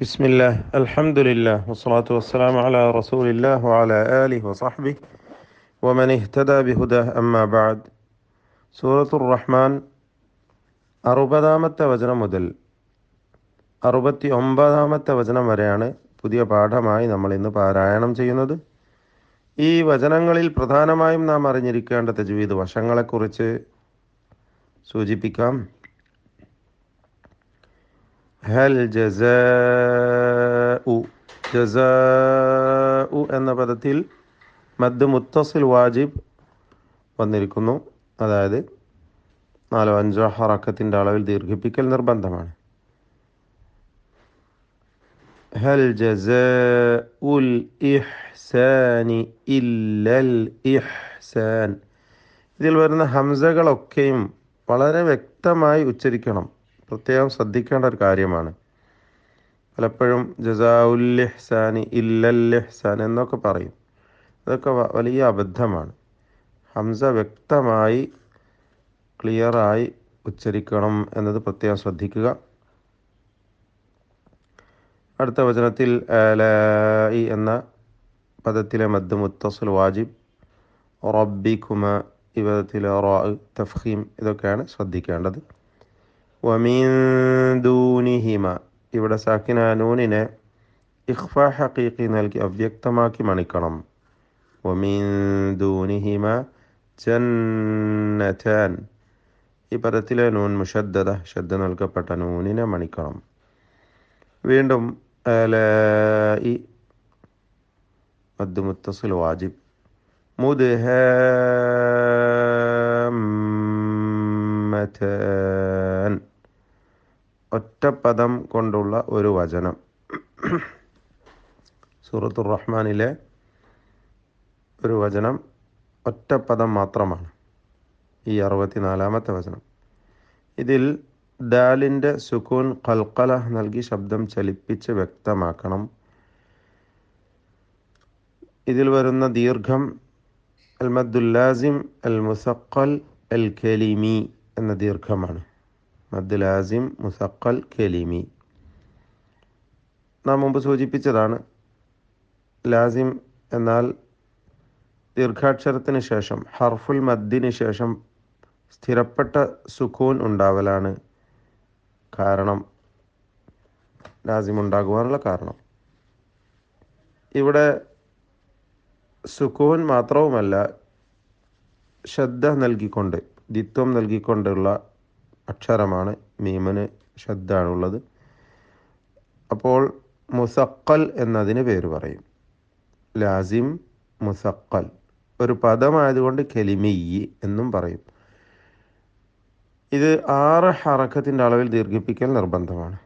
بسم الله الحمد لله والصلاة والسلام على رسول الله وعلى آله وصحبه ومن اهتدى بهداه أما بعد سورة الرحمن അറുപതാമത്തെ വചനം മുതൽ 69ാമത്തെ വചനം വരെയാണ് പുതിയ പാഠമായി നമ്മൾ ഇന്ന് പാരായണം ചെയ്യുന്നത്. ഈ വചനങ്ങളിൽ പ്രധാനമായും നാം അറിഞ്ഞിരിക്കേണ്ട തജ്വീദ് വശങ്ങളെക്കുറിച്ച് സൂചിപ്പിക്കാം. ഹൽ ജസാഉ എന്ന പദത്തിൽ മദ് മുത്തസിൽ വാജിബ് വന്നിരിക്കുന്നു. അതായത് 4-5 ഹറക്കത്തിൻ്റെ അളവിൽ ദീർഘിപ്പിക്കൽ നിർബന്ധമാണ്. ഹൽ ജസാഉൽ ഇഹ്സാനി ഇല്ലൽ ഇഹ്സാൻ. ഇതിൽ വരുന്ന ഹംസകളൊക്കെയും വളരെ വ്യക്തമായി ഉച്ചരിക്കണം. പ്രത്യേകം ശ്രദ്ധിക്കേണ്ട ഒരു കാര്യമാണ്. പലപ്പോഴും ജസാഉൽ ഇഹ്സാനി ഇല്ലൽ ഇഹ്സാൻ എന്നൊക്കെ പറയും. അതൊക്കെ വലിയ അബദ്ധമാണ്. ഹംസ വ്യക്തമായി ക്ലിയറായി ഉച്ചരിക്കണം എന്നത് പ്രത്യേകം ശ്രദ്ധിക്കുക. അടുത്ത വചനത്തിൽ ആലാഇ എന്ന പദത്തിലെ മദ് മുത്തസിൽ വാജിബ്, റബ്ബികുമ ഈ പദത്തിലെ റാ തഫ്ഖീം ഇതൊക്കെയാണ് ശ്രദ്ധിക്കേണ്ടത്. വമിൻ ദൂനിഹിമ ഇവിടെ സാക്കിന നൂനിനെ ഇഖ്ഫ ഹഖീഖി നൽകി അവ്യക്തമാക്കി മണിക്കണം. വമിൻ ദൂനിഹിമ ജന്നതാൻ ഈ പദത്തിലെ നൂൻ മുഷദ്ദദ ശബ്ദ നൽകപ്പെട്ട നൂനിനെ മണിക്കണം. വീണ്ടും ആലാഇ മദ് മുത്തസിൽ വാജിബ്, മുദ്ഹാമ്മതാൻ ഒറ്റപ്പദം കൊണ്ടുള്ള ഒരു വചനം. സൂറത്തുർ റഹ്മാനിലെ ഒരു വചനം ഒറ്റപ്പദം മാത്രമാണ് ഈ 64ാമത്തെ വചനം. ഇതിൽ ദാലിൻ്റെ സുക്കൂൻ ഖൽഖല നൽകി ശബ്ദം ചലിപ്പിച്ച് വ്യക്തമാക്കണം. ഇതിൽ വരുന്ന ദീർഘം അൽ മദ്ദുൽ ലാസിം അൽ മുസഖൽ അൽ കലിമി എന്ന ദീർഘമാണ്. മദ് ലാസിം മുസഖൽ കലിമി നാം മുമ്പ് സൂചിപ്പിച്ചതാണ്. ലാസിം എന്നാൽ ദീർഘാക്ഷരത്തിന് ശേഷം ഹർഫുൽ മദ്ദിന് ശേഷം സ്ഥിരപ്പെട്ട സുക്കൂൻ ഉണ്ടാവലാണ് കാരണം, ലാസിം ഉണ്ടാകുവാനുള്ള കാരണം. ഇവിടെ സുക്കൂൻ മാത്രവുമല്ല, ശബ്ദ നൽകിക്കൊണ്ട് ദ്വിത്വം നൽകിക്കൊണ്ടുള്ള അക്ഷരമാണ്. മീമിന് ശബ്ദാണുള്ളത്. അപ്പോൾ മുസഖൽ എന്നതിന് പേര് പറയും. ലാസിം മുസഖൽ ഒരു പദമായതുകൊണ്ട് കലിമിയ്യ് എന്നും പറയും. ഇത് 6 ഹറക്കത്തിൻ്റെ അളവിൽ ദീർഘിപ്പിക്കൽ നിർബന്ധമാണ്.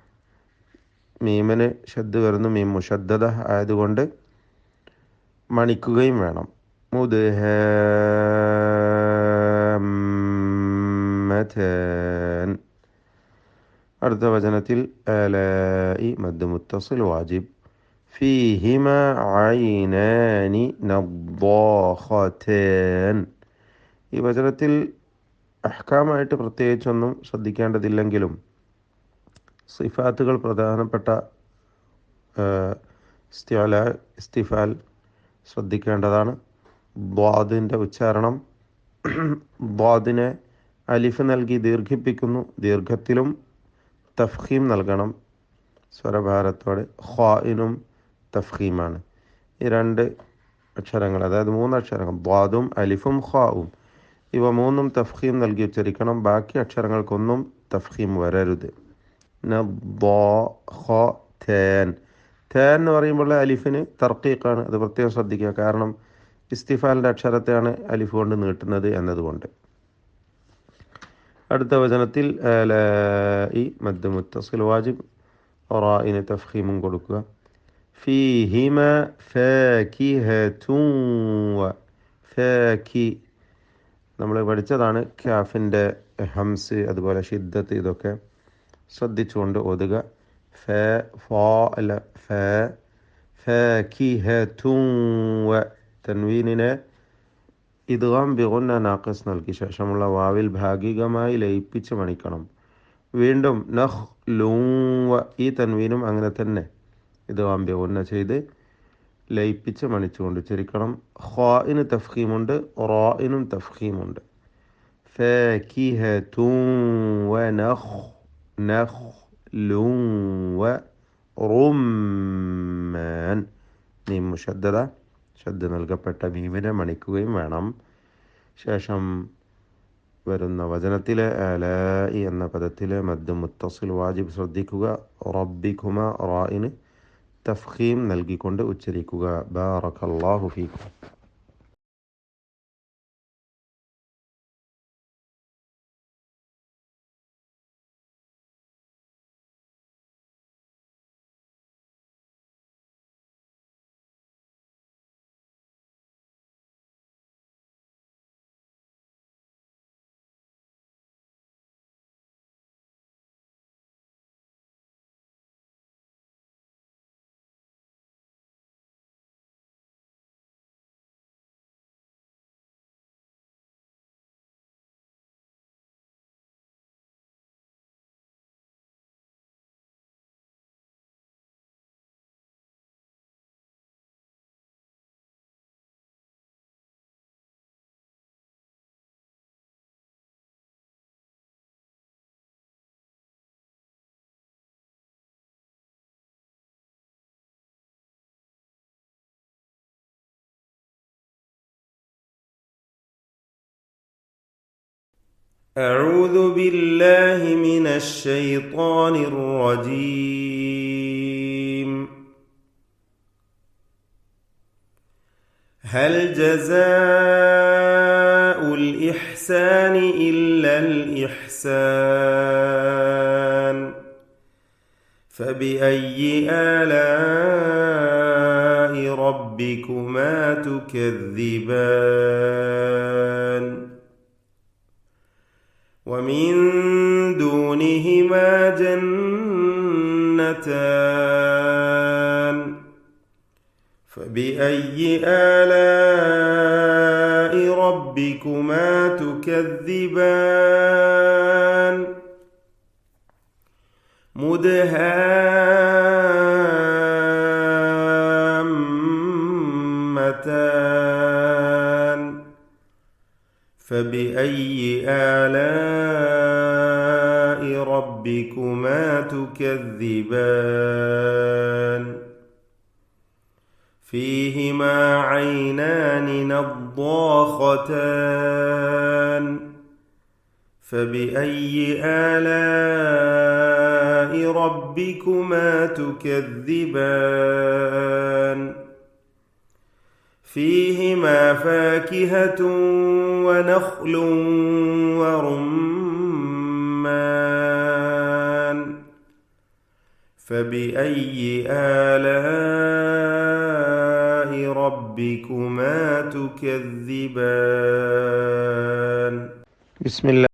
മീമിന് ശബ്ദ് വരുന്നു. മീം മുഷദ്ദദ ആയതുകൊണ്ട് മണിക്കുകയും വേണം. മുദ്ഹാമ്മതാൻ അടുത്ത വചനത്തിൽ ആലാഇ മദ് മുത്തസിൽ വാജിബ്, ഫീഹിമ ഐനാനി നദ്ദാഖതാൻ ഈ വചനത്തിൽ അഹ്കാമായിട്ട് പ്രത്യേകിച്ചൊന്നും ശ്രദ്ധിക്കേണ്ടതില്ലെങ്കിലും സിഫാത്തുകൾ പ്രധാനപ്പെട്ട ഇസ്തിഫാൽ ശ്രദ്ധിക്കേണ്ടതാണ്. ദ്വാദിൻ്റെ ഉച്ചാരണം, ദ്വാദിനെ അലിഫ് നൽകി ദീർഘിപ്പിക്കുന്നു. ദീർഘത്തിലും തഫ്ഖീം നൽകണം സ്വരഭാരത്തോടെ. ഖാഇനും തഫ്ഖീമാണ്. ഈ 2 അക്ഷരങ്ങൾ, അതായത് 3 അക്ഷരങ്ങൾ ദ്വാദും അലിഫും ഖാവും, ഇവ 3ഉം തഫ്ഖീം നൽകി ഉച്ചരിക്കണം. ബാക്കി അക്ഷരങ്ങൾക്കൊന്നും തഫ്ഖീം വരരുത്. നദ്ദാഖതാൻ താൻ എന്ന് പറയുമ്പോൾ അലിഫിന് തർക്കീഖാണ്. അത് പ്രത്യേകം ശ്രദ്ധിക്കുക. കാരണം ഇസ്തിഫാലിൻ്റെ അക്ഷരത്തെയാണ് അലിഫ് കൊണ്ട് നീട്ടുന്നത് എന്നതുകൊണ്ട്. അടുത്ത വചനത്തിൽ ആലാഇ മദ് മുത്തസിൽ വാജിബ്, റാഇന് തഫ്ഖീമും കൊടുക്കുക. ഫീഹിമ ഫാകിഹതുൻ ഫാകി നമ്മൾ പഠിച്ചതാണ്. ഖാഫിൻ്റെ ഹംസ് അതുപോലെ ഷിദ്ദത്ത് ഇതൊക്കെ ശ്രദ്ധിച്ചുകൊണ്ട് ഓതുക. തൻവീനിനെ ഇദ്ഗാം ബിഗുന്ന നാഖിസ് നൽകി ശേഷമുള്ള വാവിൽ ഭാഗികമായി ലയിപ്പിച്ച് മണിക്കണം. വീണ്ടും നഖ്ലൂവ ഈ തൻവീനും അങ്ങനെ തന്നെ ഇത് അമ്പ്യവുന്ന ചെയ്ത് ലയിപ്പിച്ച് മണിച്ചുകൊണ്ട് ഉച്ചരിക്കണം. ഖാഇന് തഫ്ഖീമുണ്ട്, റാഇനും തഫ്ഖീമുണ്ട്. ഫാകിഹതുൻ നഖ്ലുൻ റുമ്മാൻ. നീം മുഷദ്ദദ, ശബ്ദ നൽകപ്പെട്ട മീമിനെ മണിക്കുകയും വേണം. ശേഷം വരുന്ന വചനത്തിലെ ആലാഇ എന്ന പദത്തിലെ മദ് മുത്തസിൽ വാജിബ് ശ്രദ്ധിക്കുക. റബ്ബിക്കുമ റാഇന് തഫ്ഖീം നൽകിക്കൊണ്ട് ഉച്ചരിക്കുക. ബാറകല്ലാഹു ഫീക്കും. أعوذ بالله من الشيطان الرجيم. هل جزاء الإحسان إلا الإحسان فبأي آلاء ربكما تكذبان ومن دونهما جنتان فبأي آلاء ربكما تكذبان مدهامتان فبأي آلاء ربكما تكذبان فيهما عينان نضاختان فبأي آلاء ربكما تكذبان فيهما فاكهة ونخل ورمان فبأي آلاء ربكما تكذبان. بسم الله.